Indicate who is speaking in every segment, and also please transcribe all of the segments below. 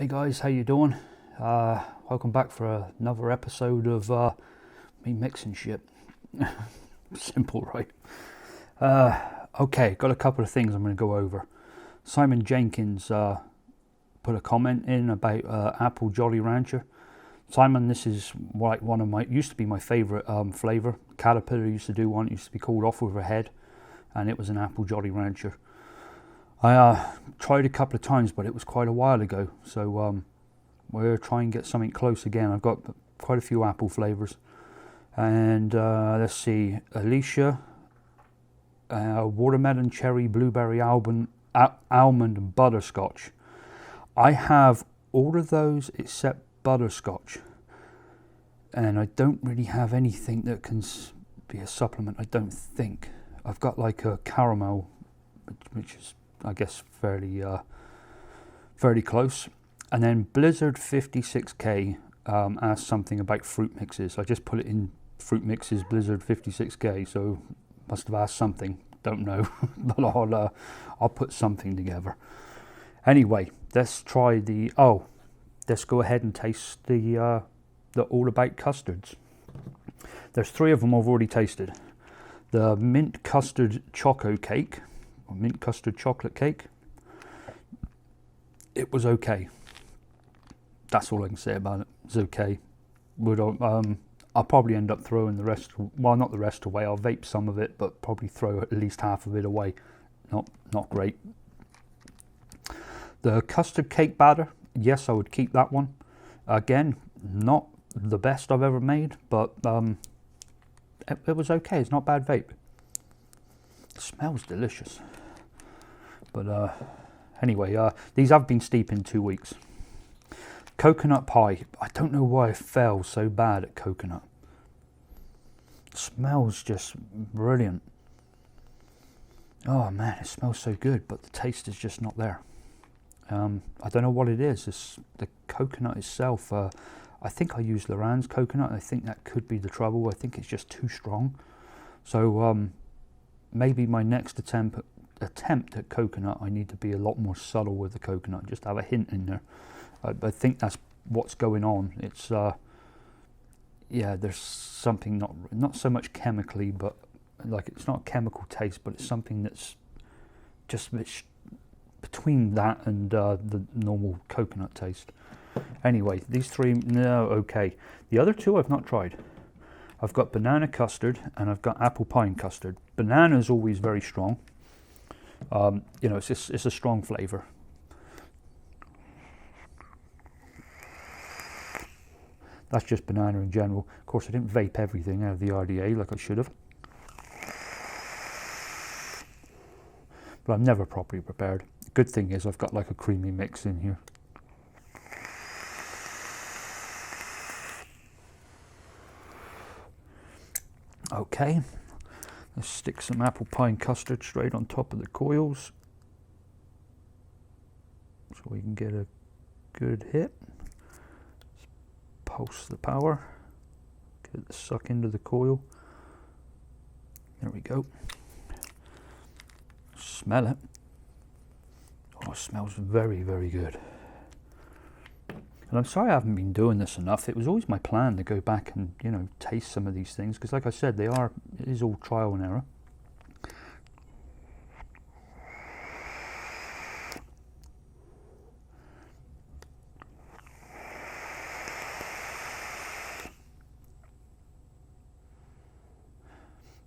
Speaker 1: Hey guys, how you doing? Welcome back for another episode of me mixing shit. Simple, right? Okay, got a couple of things I'm going to go over. Simon Jenkins put a comment in about Apple Jolly Rancher. Simon, this is like one of my, used to be my favourite flavour. Caterpillar used to do one, it used to be called Off With Her Head, and it was an Apple Jolly Rancher. I tried a couple of times, but it was quite a while ago, so we're trying to get something close again. I've got quite a few apple flavours, and let's see, Alicia, watermelon, cherry, blueberry, almond and butterscotch. I have all of those except butterscotch, and I don't really have anything that can be a supplement. I don't think. I've got like a caramel, which is, I guess, fairly close. And then Blizzard 56K asked something about fruit mixes. I just put it in fruit mixes Blizzard 56K, so must have asked something. Don't know, but I'll put something together. Anyway, let's try the. Oh, let's go ahead and taste the All About custards. There's 3 of them I've already tasted. The mint custard choco cake. Mint custard chocolate cake. It was okay. That's all I can say about it. It's okay. I'll probably end up throwing the rest. Well, not the rest away. I'll vape some of it, but probably throw at least half of it away. Not great. The custard cake batter. Yes, I would keep that one. Again, not the best I've ever made, but it was okay. It's not bad vape. It smells delicious. But anyway, these have been steeping 2 weeks. Coconut pie. I don't know why I fell so bad at coconut. It smells just brilliant. Oh man, it smells so good, but the taste is just not there. I don't know what it is. It's the coconut itself. I think I used Loran's coconut. I think that could be the trouble. I think it's just too strong. So maybe my next attempt at coconut, I need to be a lot more subtle with the coconut, just have a hint in there. I think that's what's going on. It's yeah, there's something not so much chemically, but like it's not a chemical taste, but it's something that's just between that and the normal coconut taste. Anyway, these 3, no, okay. The other 2 I've not tried. I've got banana custard and I've got apple pine custard. Banana is always very strong. You know, it's a strong flavour. That's just banana in general. Of course, I didn't vape everything out of the RDA like I should have. But I'm never properly prepared. The good thing is I've got like a creamy mix in here. Okay, let's stick some apple pine custard straight on top of the coils so we can get a good hit. Let's pulse the power, get it to suck into the coil. There we go. Smell it. Oh, it smells very, very good. And I'm sorry I haven't been doing this enough. It was always my plan to go back and, you know, taste some of these things, because like I said, it is all trial and error.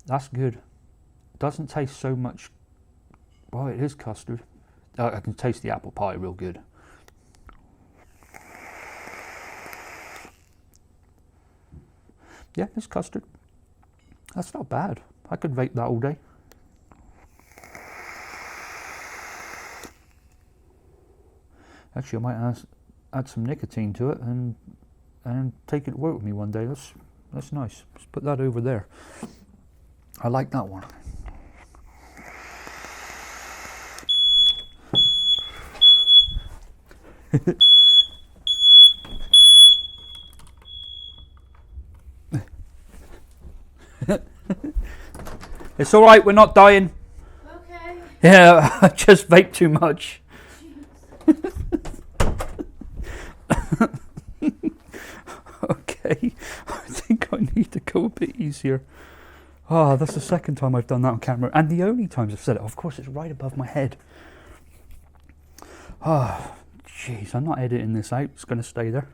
Speaker 1: That's good. Doesn't taste so much. Well, it is custard. I can taste the apple pie real good. Yeah, it's custard. That's not bad. I could vape that all day. Actually, I might add some nicotine to it and take it to work with me one day. That's nice. Let's put that over there. I like that one. It's all right, we're not dying.
Speaker 2: Okay.
Speaker 1: Yeah, I just vape too much. Okay, I think I need to go a bit easier. Ah, that's the second time I've done that on camera, and the only times I've said it. Of course, it's right above my head. Ah, jeez, I'm not editing this out. It's going to stay there.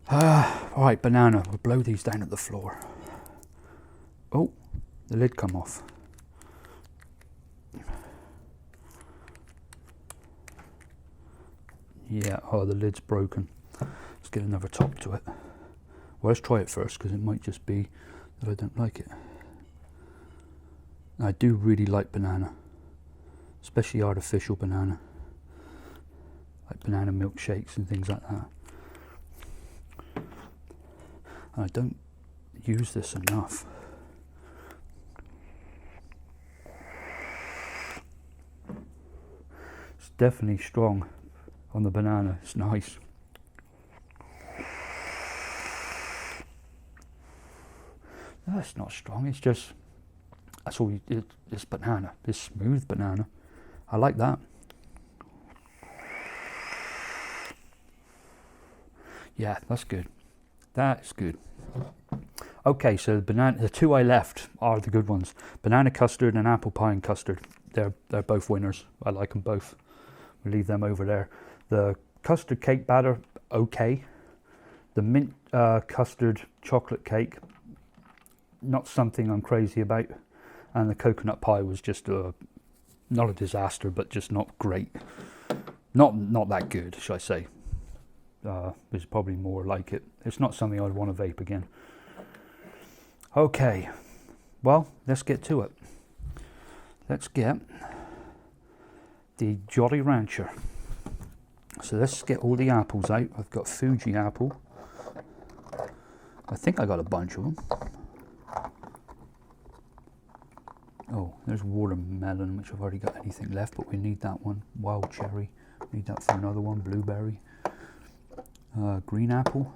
Speaker 1: All right, banana. We'll blow these down at the floor. Oh, the lid come off. Yeah, oh, the lid's broken. Let's get another top to it. Well, let's try it first, because it might just be that I don't like it. I do really like banana, especially artificial banana, like banana milkshakes and things like that. And I don't use this enough. It's definitely strong on the banana. It's nice. No, it's not strong. It's just, that's all. It's banana. It's smooth banana. I like that. Yeah, that's good. That's good. Okay, so the two I left are the good ones. Banana custard and apple pie and custard. They're both winners. I like them both. We'll leave them over there. The custard cake batter, okay. The mint custard chocolate cake, not something I'm crazy about. And the coconut pie was just not a disaster, but just not great. Not that good, should I say. There's probably more like it. It's not something I'd want to vape again. Okay, well, let's get to it. Let's get the Jolly Rancher. So let's get all the apples out. I've got Fuji Apple. I think I got a bunch of them. Oh, there's watermelon, which I've already got anything left, but we need that one. Wild cherry, need that for another one. Blueberry. Green apple.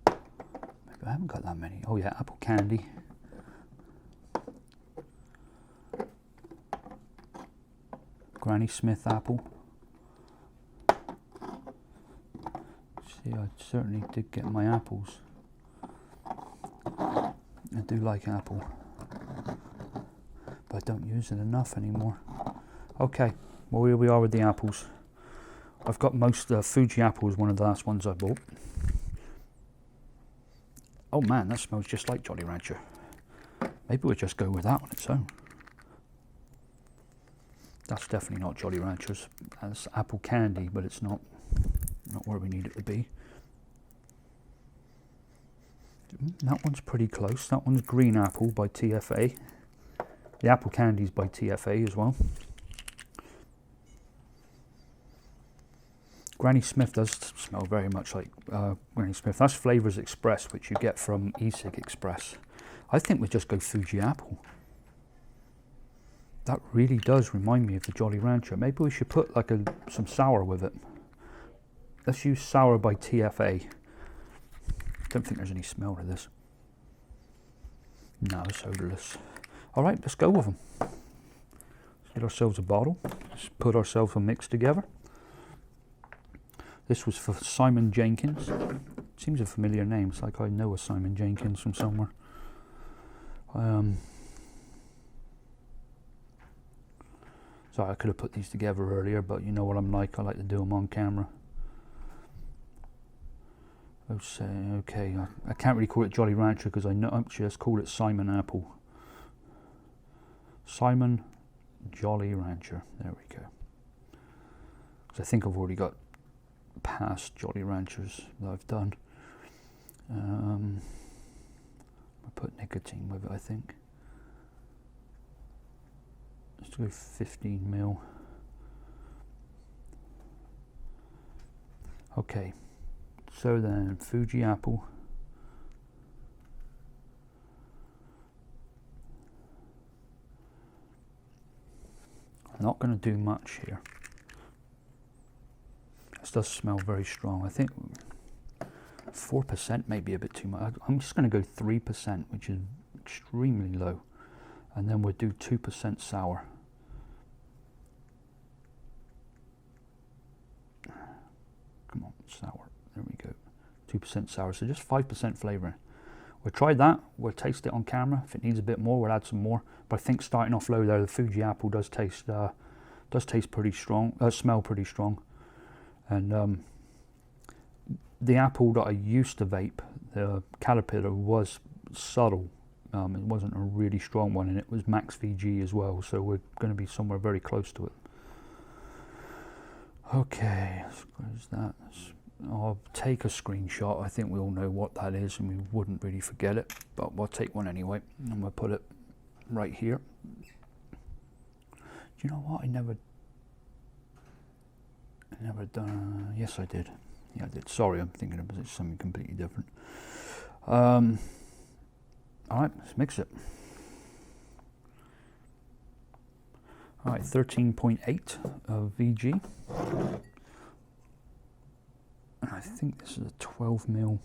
Speaker 1: Maybe I haven't got that many. Oh yeah, apple candy. Granny Smith apple. See, I certainly did get my apples. I do like apple, but I don't use it enough anymore. Okay, well, here we are with the apples. I've got most Fuji Apple is one of the last ones I bought. Oh man, that smells just like Jolly Rancher. Maybe we'll just go with that on its own. That's definitely not Jolly Ranchers. That's apple candy, but it's not where we need it to be. That one's pretty close. That one's Green Apple by TFA. The apple candy's by TFA as well. Granny Smith does smell very much like Granny Smith. That's Flavors Express, which you get from e-cig Express. I think we'll just go Fuji Apple. That really does remind me of the Jolly Rancher. Maybe we should put like some sour with it. Let's use sour by TFA. Don't think there's any smell to this. No, it's odorless. All right, let's go with them. Let's get ourselves a bottle. Let's put ourselves a mix together. This was for Simon Jenkins. Seems a familiar name. It's like I know a Simon Jenkins from somewhere. Sorry, I could have put these together earlier, but you know what I'm like. I like to do them on camera. Okay, I can't really call it Jolly Rancher because I know. Actually, let's call it Simon Apple. Simon Jolly Rancher. There we go. Because I think I've already got past Jolly Ranchers that I've done. I put nicotine with it, I think. Let's go 15 mil. Okay. So then, Fuji Apple. I'm not going to do much here. This does smell very strong. I think 4% may be a bit too much. I'm just going to go 3%, which is extremely low. And then we'll do 2% sour. sour. There we go. 2% sour, so just 5% flavouring. We'll try that. We'll taste it on camera. If it needs a bit more, we'll add some more. But I think starting off low there, the Fuji Apple does taste pretty strong. Smell pretty strong. And the apple that I used to vape, the Capello, was subtle. It wasn't a really strong one, and it was max VG as well. So we're going to be somewhere very close to it. Okay, so where's that? I'll take a screenshot. I think we all know what that is, and we wouldn't really forget it, but we'll take one anyway, and we'll put it right here. Do you know what? I never done. Yes, I did. Yeah, I did. Sorry, I'm thinking of something completely different. All right, let's mix it. All right, 13.8 of VG. And I think this is a 12 mil.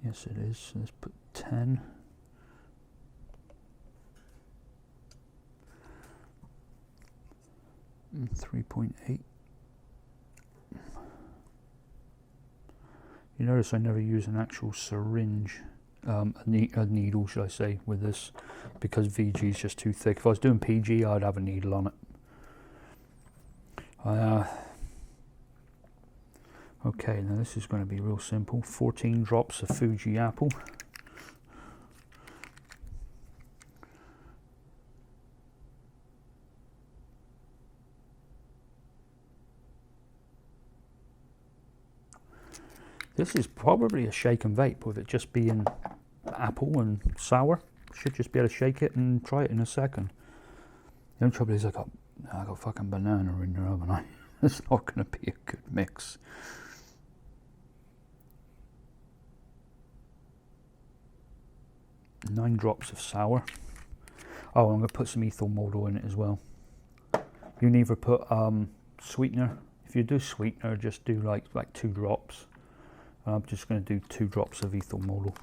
Speaker 1: Yes, it is. So let's put 10. And 3.8. You notice I never use an actual syringe, a needle, should I say, with this, because VG is just too thick. If I was doing PG, I'd have a needle on it. Okay, now this is going to be real simple. 14 drops of Fuji Apple. This is probably a shake and vape, with it just being apple and sour. Should just be able to shake it and try it in a second. The only trouble is I got fucking banana in there, haven't I? It's not going to be a good mix. Nine drops of sour. Oh, I'm going to put some ethyl model in it as well. You can either put sweetener. If you do sweetener, just do like 2 drops. I'm just going to do 2 drops of ethyl model.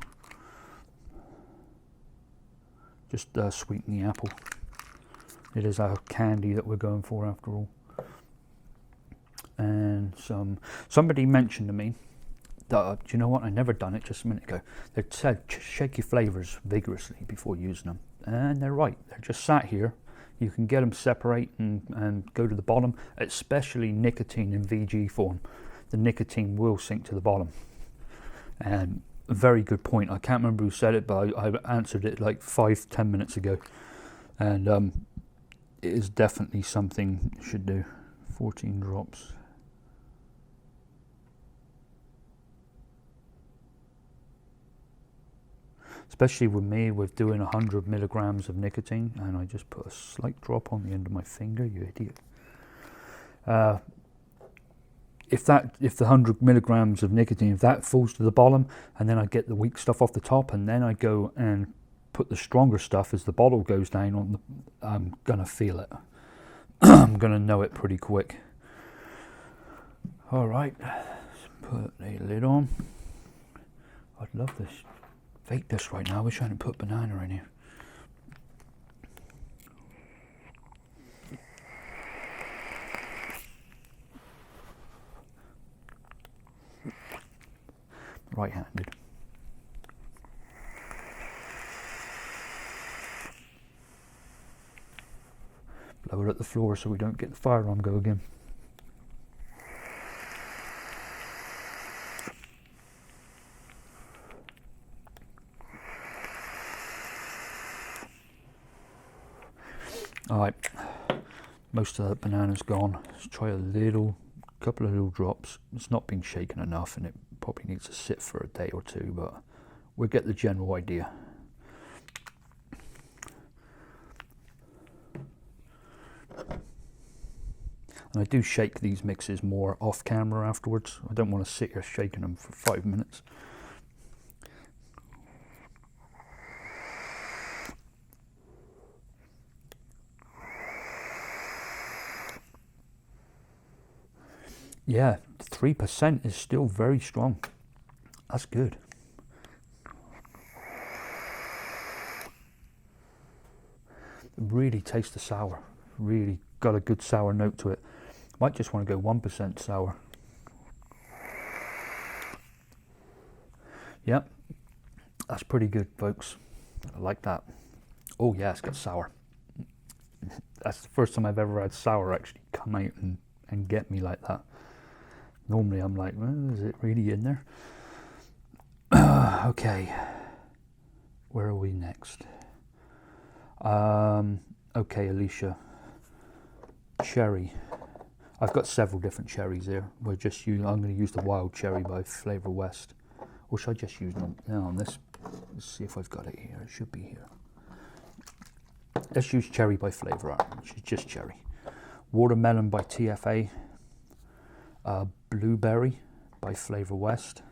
Speaker 1: Just sweeten the apple. It is our candy that we're going for after all. And somebody mentioned to me that, do you know what, I never done it just a minute ago. They said shake your flavours vigorously before using them, and they're right. They're just sat here. You can get them separate and go to the bottom, especially nicotine in VG form. The nicotine will sink to the bottom. And a very good point. I can't remember who said it, but I answered it like 5-10 minutes ago, and it is definitely something you should do. 14 drops. Especially with me, with doing 100 milligrams of nicotine, and I just put a slight drop on the end of my finger, you idiot. If the 100 milligrams of nicotine, if that falls to the bottom, and then I get the weak stuff off the top, and then I go and put the stronger stuff as the bottle goes down on the, I'm gonna feel it. I'm gonna know it pretty quick. All right, let's put a lid on. I'd love this. Vape this right now. I wish I hadn't put banana in here. Right-handed. Blow it at the floor so we don't get the fire alarm go again. Alright, most of the banana's gone. Let's try a couple of little drops. It's not been shaken enough, and it probably needs to sit for a day or two, but we'll get the general idea. And I do shake these mixes more off camera afterwards. I don't want to sit here shaking them for 5 minutes. Yeah, 3% is still very strong. That's good. Really taste the sour. Really got a good sour note to it. Might just want to go 1% sour. Yep, that's pretty good, folks. I like that. Oh yeah, it's got sour. That's the first time I've ever had sour actually come out and get me like that. Normally I'm like, well, is it really in there? Okay, where are we next? Okay, Alicia. Cherry. I've got several different cherries here. I'm going to use the wild cherry by Flavor West. Or should I just use them? No, on this. Let's see if I've got it here. It should be here. Let's use cherry by Flavor Art, which is just cherry. Watermelon by TFA. Blueberry by Flavor West.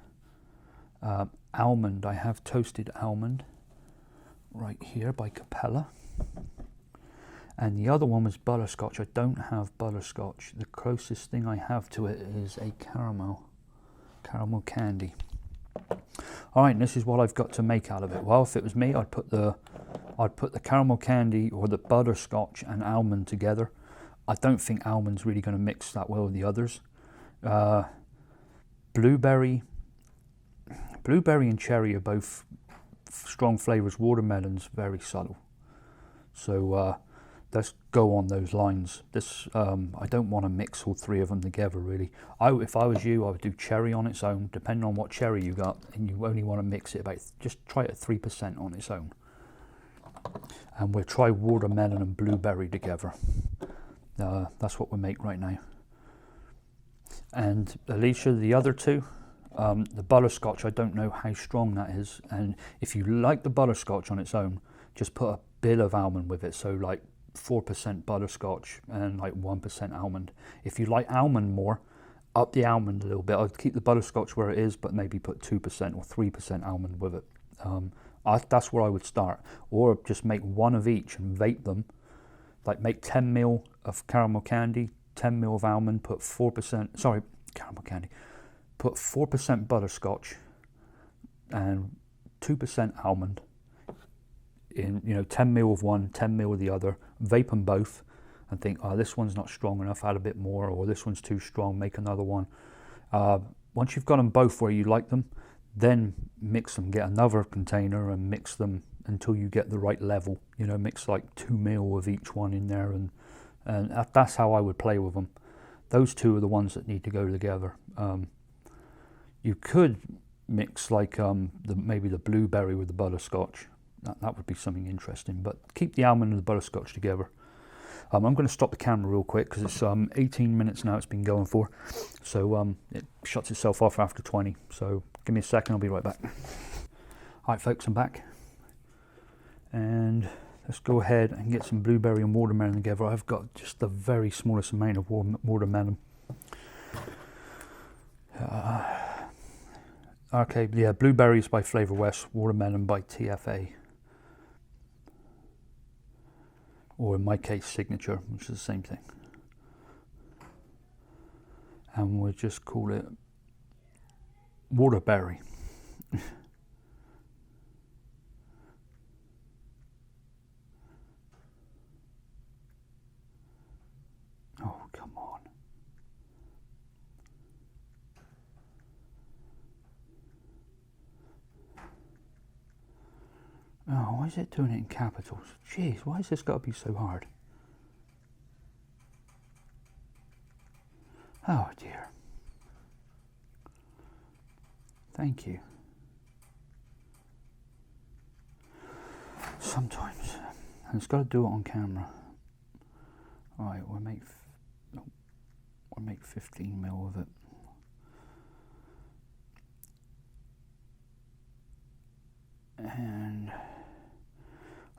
Speaker 1: Almond. I have toasted almond right here by Capello. And the other one was butterscotch. I don't have butterscotch. The closest thing I have to it is a caramel candy. All right, and this is what I've got to make out of it. Well, if it was me, I'd put the caramel candy or the butterscotch and almond together. I don't think almond's really going to mix that well with the others. Blueberry and cherry are both strong flavors. Watermelon's very subtle. So let's go on those lines. This I don't want to mix all three of them together really. If I was you, I would do cherry on its own, depending on what cherry you got, and you only want to mix it about, just try it at 3% on its own. And we'll try watermelon and blueberry together. That's what we make right now. And Alicia, the other two, the butterscotch, I don't know how strong that is, and if you like the butterscotch on its own, just put a bit of almond with it, so like 4% butterscotch and like 1% almond. If you like almond more, up the almond a little bit. I'd keep the butterscotch where it is, but maybe put 2% or 3% almond with it. That's where I would start. Or just make one of each and vape them. Like make 10 mil of caramel candy, 10 mil of almond, put 4%, sorry, caramel candy, put 4% butterscotch and 2% almond in, 10 mil of one, 10 mil of the other, vape them both and think, oh, this one's not strong enough, add a bit more, or this one's too strong, make another one. Once you've got them both where you like them, then mix them, get another container and mix them until you get the right level. Mix like 2 mil of each one in there, and that's how I would play with them. Those two are the ones that need to go together. You could mix like maybe the blueberry with the butterscotch. That would be something interesting, but keep the almond and the butterscotch together. I'm going to stop the camera real quick because it's 18 minutes now it's been going for, so it shuts itself off after 20, so give me a second, I'll be right back. Alright folks, I'm back, and let's go ahead and get some blueberry and watermelon together. I've got just the very smallest amount of watermelon. Okay, yeah, blueberries by Flavor West, watermelon by TFA. Or in my case, Signature, which is the same thing. And we'll just call it Waterberry. Oh, come on. Oh, why is it doing it in capitals? Jeez, why has this got to be so hard? Oh dear. Thank you. Sometimes. And it's got to do it on camera. Alright, we'll make 15 mil of it. And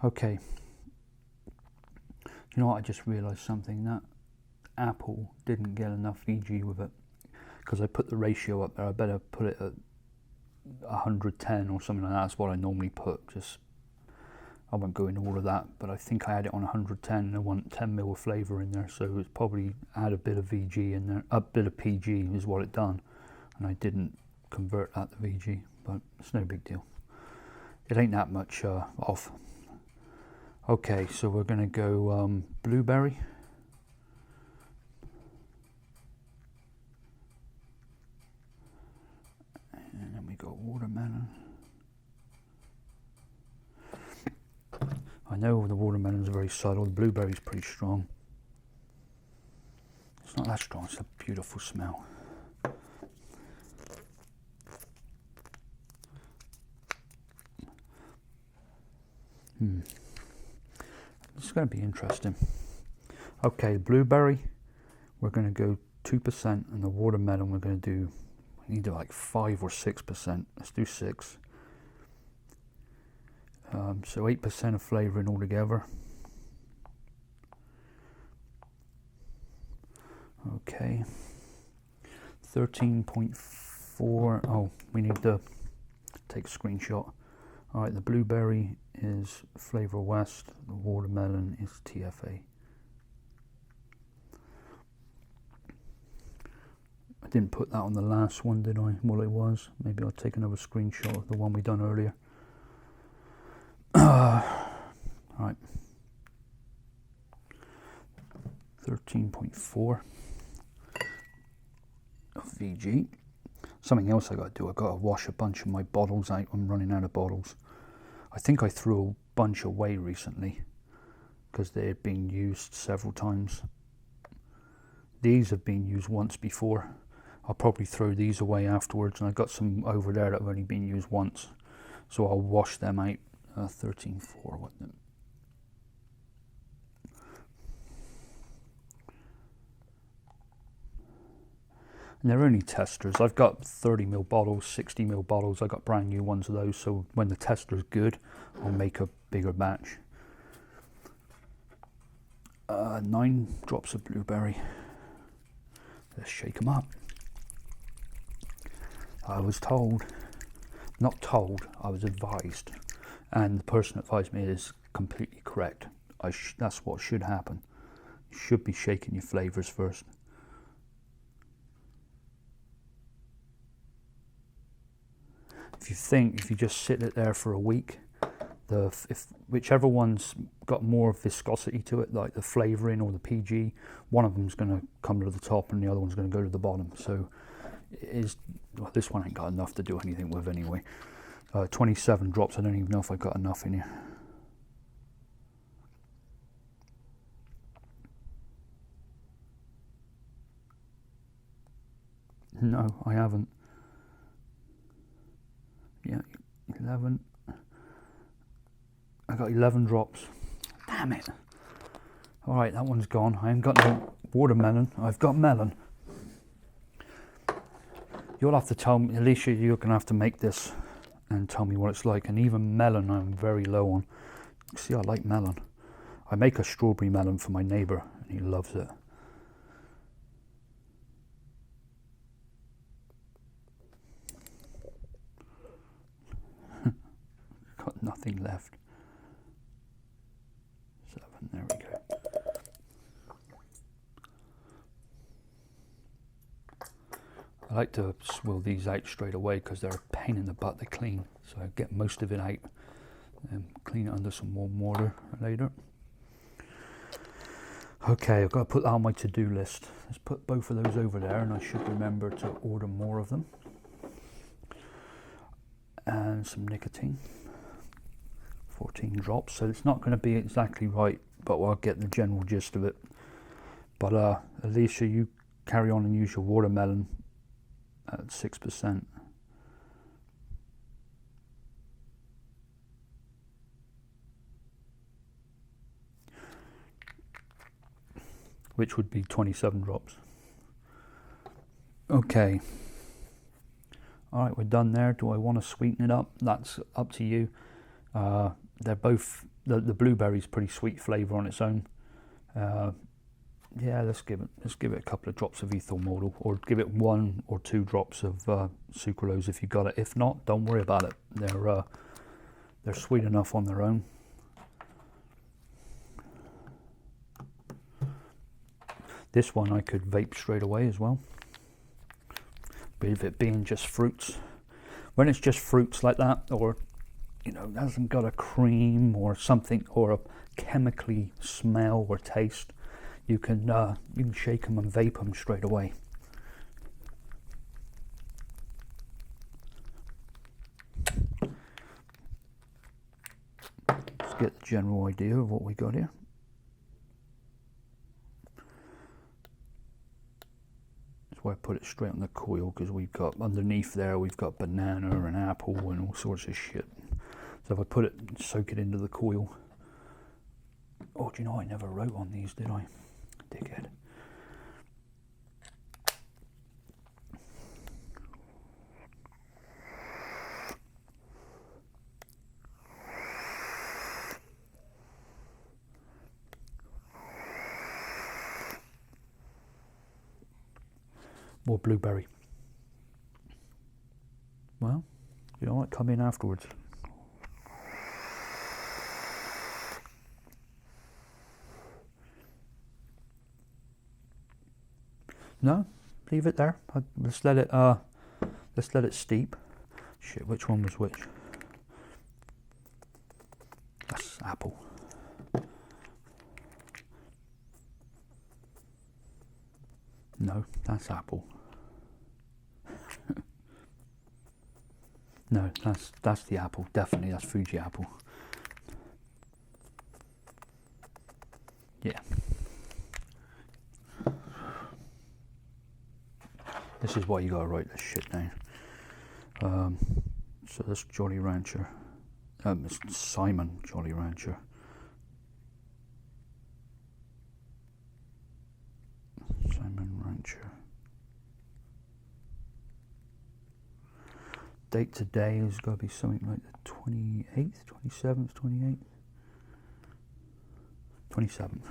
Speaker 1: okay, you know what, I just realised something, that apple didn't get enough VG with it, because I put the ratio up there. I better put it at 110 or something like that. That's what I normally put. I won't go into all of that, but I think I had it on 110 and I want 10 mil of flavour in there, so it's probably add a bit of VG in there, a bit of PG is what it done, and I didn't convert that to VG, but it's no big deal. It ain't that much off. Okay, so we're going to go blueberry. And then we got watermelon. I know the watermelon's very subtle, the blueberry's pretty strong. It's not that strong, it's a beautiful smell. It's going to be interesting. Okay, blueberry, we're going to go 2%, and the watermelon we're going to do, we need to like 5 or 6%. Let's do 6. So 8% of flavouring altogether. Okay, 13.4. Oh, we need to take a screenshot. All right, the blueberry is Flavor West, the watermelon is TFA. I didn't put that on the last one, did I? Well, it was. Maybe I'll take another screenshot of the one we done earlier. Right, 13.4 of VG. Something else I got to do, I got to wash a bunch of my bottles out. I'm running out of bottles. I think I threw a bunch away recently because they had been used several times. These have been used once before. I'll probably throw these away afterwards, and I've got some over there that have only been used once, so I'll wash them out. 13.4, what then? And they're only testers. I've got 30ml bottles, 60ml bottles. I got brand new ones of those, so when the tester's good, I'll make a bigger batch. 9 drops of blueberry. Let's shake them up. I was told, not told, I was advised, and the person that advised me is completely correct. That's what should happen. You should be shaking your flavours first. If you just sit it there for a week, whichever one's got more viscosity to it, like the flavouring or the PG, one of them's going to come to the top and the other one's going to go to the bottom. So well, this one ain't got enough to do anything with anyway. 27 drops. I don't even know if I got enough in here. No, I haven't. Yeah, 11. I got 11 drops. Damn it. All right, that one's gone. I ain't got no watermelon. I've got melon. You'll have to tell me, Alicia, you're going to have to make this and tell me what it's like. And even melon, I'm very low on. See, I like melon. I make a strawberry melon for my neighbour, and he loves it. Got nothing left. 7, there we go. I like to swill these out straight away because they're a pain in the butt to clean. So I get most of it out and clean it under some warm water later. Okay, I've got to put that on my to-do list. Let's put both of those over there, and I should remember to order more of them. And some nicotine. 14 drops, so it's not going to be exactly right, but I'll get the general gist of it. But Alicia, you carry on and use your watermelon at 6%. Which would be 27 drops. Okay. Alright, we're done there. Do I want to sweeten it up? That's up to you. They're both, the blueberry's pretty sweet flavour on its own. Yeah, let's give it a couple of drops of ethyl model, or give it 1 or 2 drops of sucralose if you got it. If not, don't worry about it. They're sweet enough on their own. This one I could vape straight away as well. With it being just fruits. When it's just fruits like that, or hasn't got a cream or something or a chemically smell or taste, you can shake them and vape them straight away. get the general idea of what we got here. That's why I put it straight on the coil, because we've got underneath there, we've got banana and apple and all sorts of shit. So if I put it, soak it into the coil. Oh, do you know I never wrote on these, did I? Dickhead. More blueberry. Well, you know what? Come in afterwards. No, leave it there. Let's let it steep. Shit, which one was which? That's apple. No, that's apple. No, that's the apple. Definitely, that's Fuji Apple. Yeah. This is why you gotta write this shit down. So this Jolly Rancher, it's Simon Jolly Rancher. Simon Rancher. Date today has got to be something like the 28th, 27th, 28th, 27th.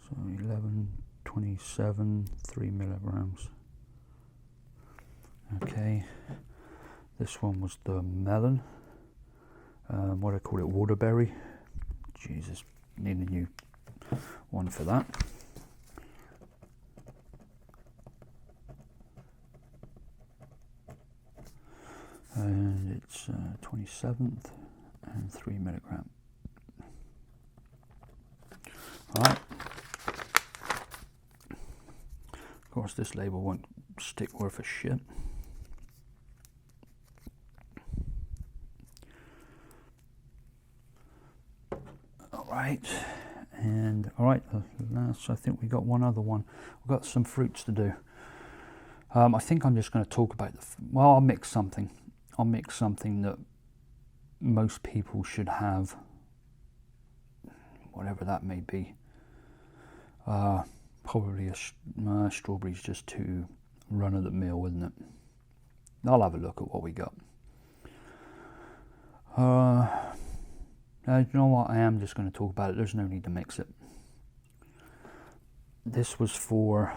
Speaker 1: So 11, 27, 3 milligrams. Okay, this one was the melon. What I call it, waterberry. Jesus, need a new one for that. And it's 27th and 3 milligram. Alright. Of course, this label won't stick worth a shit. Alright. And alright, last, I think we got one other one. We've got some fruits to do. I think I'm just going to talk about well, I'll mix something. I'll mix something that most people should have, whatever that may be. Probably a strawberry's just too run-of-the-mill, isn't it? I'll have a look at what we got. You know what? I am just going to talk about it. There's no need to mix it. This was for...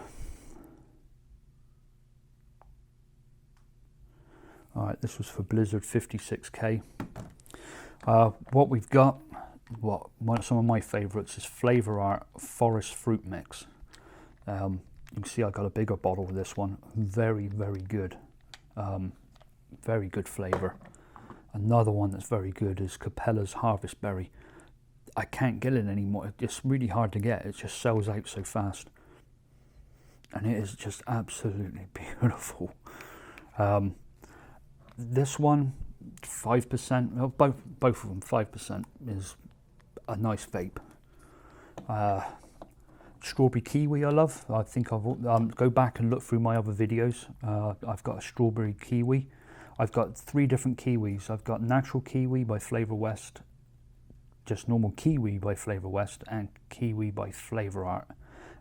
Speaker 1: Alright, this was for Blizzard 56K. What we've got, some of my favourites is Flavor Art Forest Fruit Mix. You can see I got a bigger bottle of this one. Very, very good. Very good flavour. Another one that's very good is Capello's Harvest Berry. I can't get it anymore. It's really hard to get. It just sells out so fast. And it is just absolutely beautiful. This one, 5%, well, both of them, 5% is a nice vape. Strawberry kiwi I love. I think I'll go back and look through my other videos. I've got a strawberry kiwi. I've got 3 different kiwis. I've got natural kiwi by Flavor West, just normal kiwi by Flavor West, and kiwi by Flavor Art.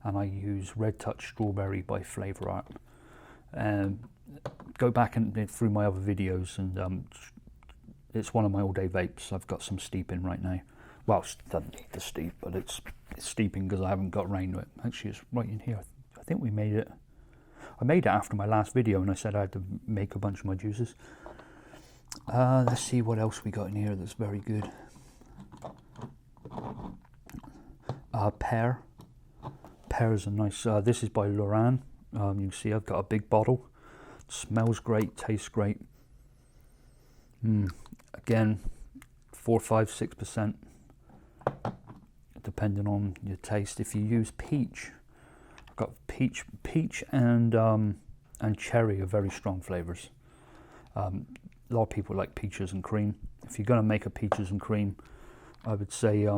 Speaker 1: And I use Red Touch Strawberry by Flavor Art. Go back and through my other videos, and it's one of my all-day vapes. I've got some steeping right now. Well, it doesn't need to steep, but it's steeping because I haven't got rain to it. Actually, it's right in here. I think we made it. I made it after my last video, and I said I had to make a bunch of my juices. Let's see what else we got in here that's very good. Pear. Pear is a nice. This is by Loran. You can see I've got a big bottle. Smells great, tastes great. Again, 4, 5, 6%, depending on your taste. If you use peach, I've got peach and cherry are very strong flavors. a lot of people like peaches and cream. If you're going to make a peaches and cream, I would say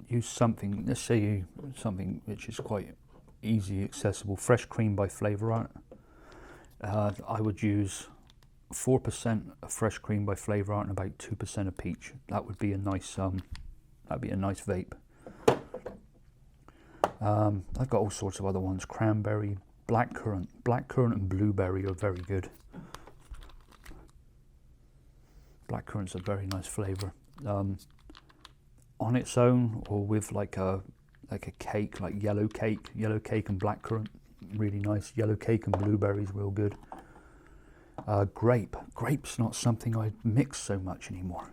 Speaker 1: use something, let's say something which is quite easy, accessible. Fresh cream by Flavor Art. I would use 4% of fresh cream by Flavor Art and about 2% of peach. That would be a nice vape. I've got all sorts of other ones. Cranberry, blackcurrant and blueberry are very good. Blackcurrant's a very nice flavour. On its own, or with like a cake, like yellow cake and blackcurrant, really nice. Yellow cake and blueberries, real good. Grape's not something I mix so much anymore.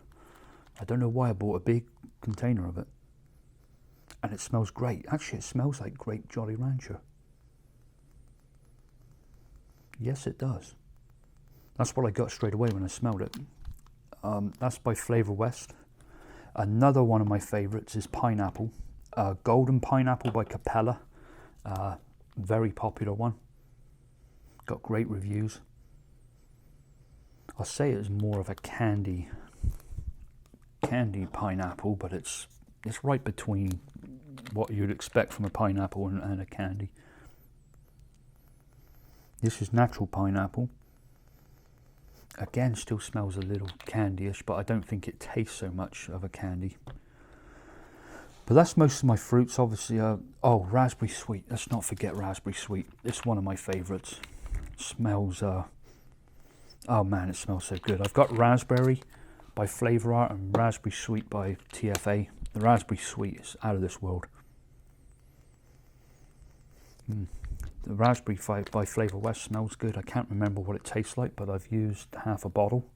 Speaker 1: I don't know why. I bought a big container of it, and it smells great. Actually, it smells like grape Jolly Rancher. Yes, it does. That's what I got straight away when I smelled it. That's by Flavor West. Another one of my favourites is pineapple. Golden Pineapple by Capello. Very popular one. Got great reviews. I'll say it's more of a candy pineapple, but it's right between what you'd expect from a pineapple and a candy. This is natural pineapple. Again, still smells a little candy-ish, but I don't think it tastes so much of a candy. But that's most of my fruits, obviously. Oh, raspberry sweet. Let's not forget raspberry sweet. It's one of my favourites. Smells, oh man, it smells so good. I've got raspberry by Flavor Art and raspberry sweet by TFA. The raspberry sweet is out of this world. The raspberry by Flavor West smells good. I can't remember what it tastes like, but I've used half a bottle.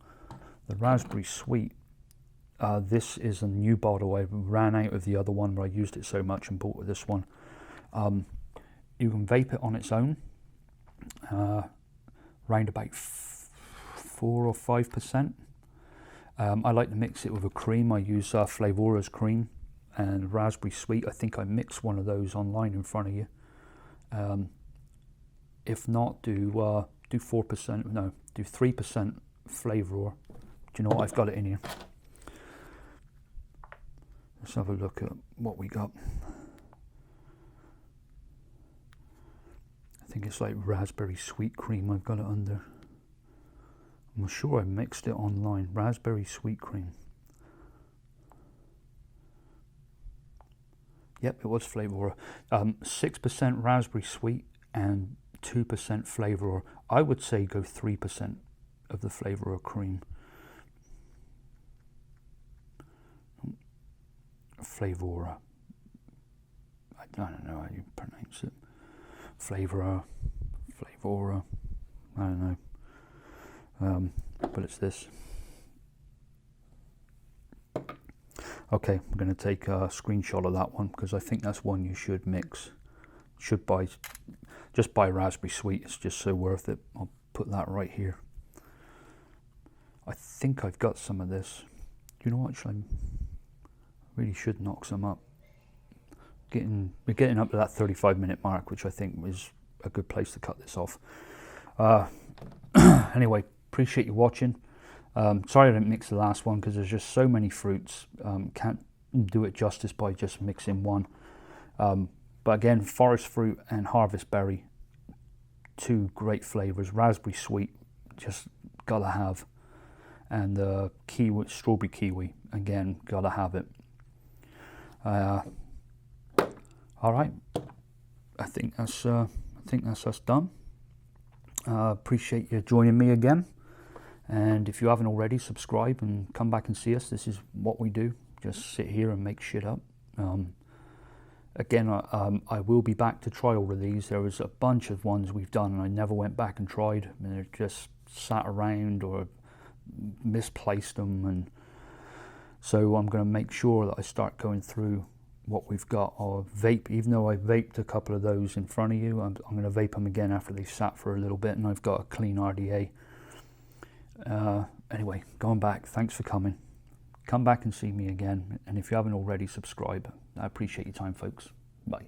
Speaker 1: The raspberry sweet, this is a new bottle. I ran out of the other one where I used it so much and bought this one. You can vape it on its own, round about 4 or 5%. I like to mix it with a cream. I use Flavora's cream and raspberry sweet. I think I mixed one of those online in front of you. If not, do 4%. No, do 3% Flavor. Do you know what? I've got it in here. Let's have a look at what we got. I think it's like raspberry sweet cream. I've got it under. I'm sure I mixed it online. Raspberry sweet cream. Yep, it was Flavor. 6% raspberry sweet and 2% Flavor. I would say go 3% of the Flavor cream. Flavor. I don't know how you pronounce it. Flavor. I don't know. But it's this. Okay, I'm going to take a screenshot of that one because I think that's one you should mix. Just buy raspberry sweet. It's just so worth it. I'll put that right here. I think I've got some of this. You know what? Actually, I really should knock some up. We're getting up to that 35-minute mark, which I think was a good place to cut this off. Anyway, appreciate you watching. Sorry I didn't mix the last one because there's just so many fruits. Can't do it justice by just mixing one. But again, forest fruit and harvest berry, two great flavors. Raspberry sweet, just gotta have, and kiwi, strawberry kiwi, again, gotta have it. All right, I think that's us done. Appreciate you joining me again. And if you haven't already, subscribe and come back and see us. This is what we do. Just sit here and make shit up. Again, I will be back to try all of these. There was a bunch of ones we've done and I never went back and tried. I mean, they're just sat around or misplaced them. And so I'm going to make sure that I start going through what we've got. Or vape, even though I vaped a couple of those in front of you, I'm going to vape them again after they've sat for a little bit and I've got a clean RDA. Anyway, going back, thanks for coming. Come back and see me again, and if you haven't already, subscribe. I appreciate your time, folks. Bye.